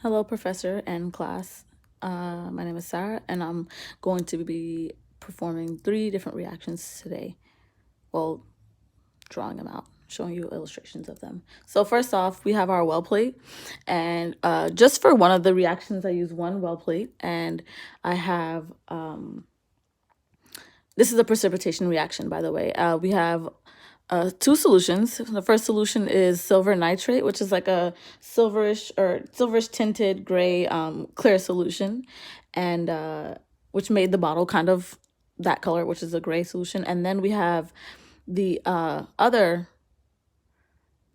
Hello, professor and class. My name is Sarah, and I'm going to be performing 3 different reactions today. Well, drawing them out, showing you illustrations of them. So first off, we have our well plate, and just for one of the reactions, I use one well plate, and I have this is a precipitation reaction, by the way. We have 2 solutions. The first solution is silver nitrate, which is like a silverish tinted gray clear solution, and which made the bottle kind of that color, which is a gray solution. And then we have the other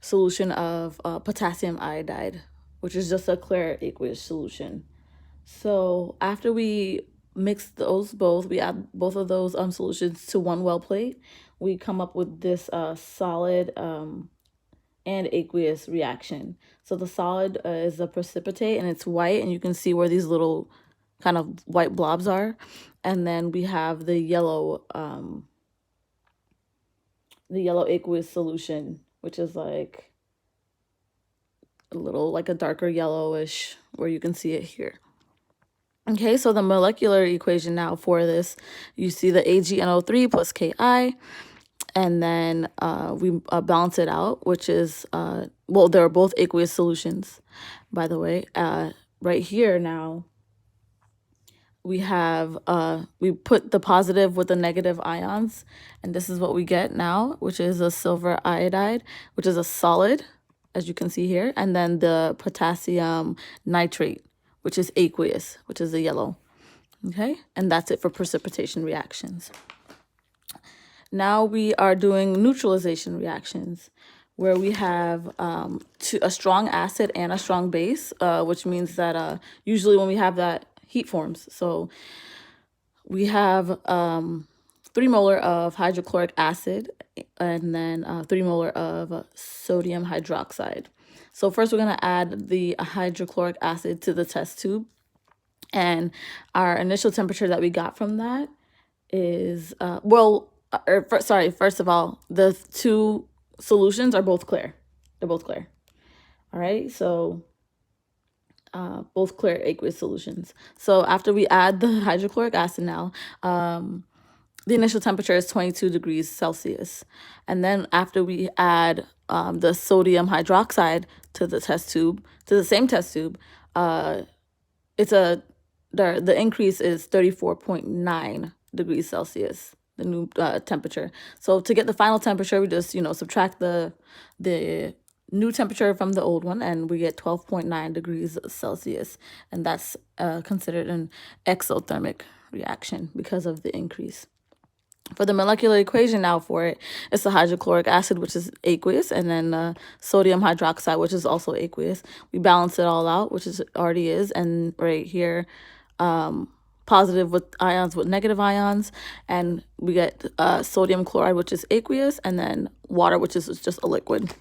solution of potassium iodide, which is just a clear aqueous solution. So after we mix those both, we add both of those solutions to one well plate, we come up with this solid and aqueous reaction. So the solid is a precipitate, and it's white, and you can see where these little kind of white blobs are. And then we have the yellow aqueous solution, which is like a little like a darker yellowish, where you can see it here. Okay, so the molecular equation now for this, you see the AgNO3 plus Ki, and then we balance it out, which is, well, they're both aqueous solutions, by the way. Right here now, we have, we put the positive with the negative ions, and this is what we get now, which is a silver iodide, which is a solid, as you can see here, and then the potassium nitrate, which is aqueous, which is the yellow. Okay, and that's it for precipitation reactions. Now we are doing neutralization reactions, where we have a strong acid and a strong base, which means that usually when we have that, heat forms. So we have 3 molar of hydrochloric acid, and then 3 molar of sodium hydroxide. So first we're going to add the hydrochloric acid to the test tube. And our initial temperature that we got from that is, first of all, the 2 solutions are both clear. They're both clear. All right, so both clear aqueous solutions. So after we add the hydrochloric acid now, the initial temperature is 22 degrees Celsius. And then after we add the sodium hydroxide to the test tube, to the same test tube, the increase is 34.9 degrees Celsius, the new temperature. So to get the final temperature, we just, subtract the new temperature from the old one, and we get 12.9 degrees Celsius. And that's considered an exothermic reaction because of the increase. For the molecular equation now for it, it's the hydrochloric acid, which is aqueous, and then sodium hydroxide, which is also aqueous. We balance it all out, which is already is, and right here, positive with ions with negative ions, and we get sodium chloride, which is aqueous, and then water, which is just a liquid.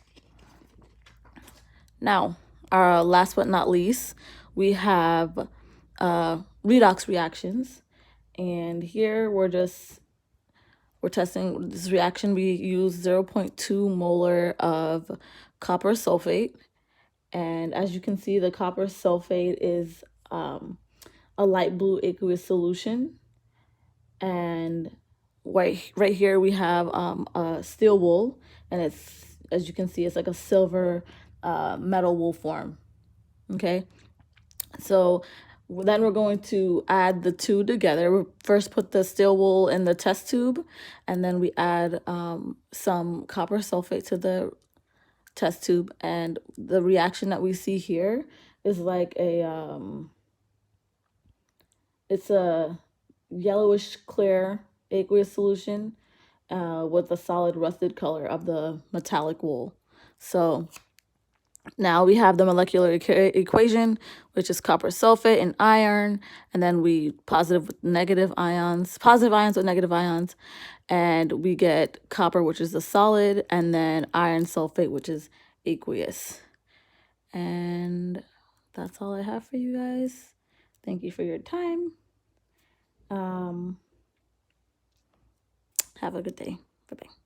Now, our last but not least, we have redox reactions, and here we're testing this reaction. We use 0.2 molar of copper sulfate. And as you can see, the copper sulfate is a light blue aqueous solution. And right here we have a steel wool, and it's, as you can see, it's like a silver metal wool form. Okay, so then we're going to add the 2 together. We first put the steel wool in the test tube, and then we add some copper sulfate to the test tube. And the reaction that we see here is like it's a yellowish clear aqueous solution with the solid rusted color of the metallic wool. So now we have the molecular equation, which is copper sulfate and iron, and then we positive ions with negative ions, and we get copper, which is the solid, and then iron sulfate, which is aqueous. And that's all I have for you guys. Thank you for your time. Have a good day. Bye-bye.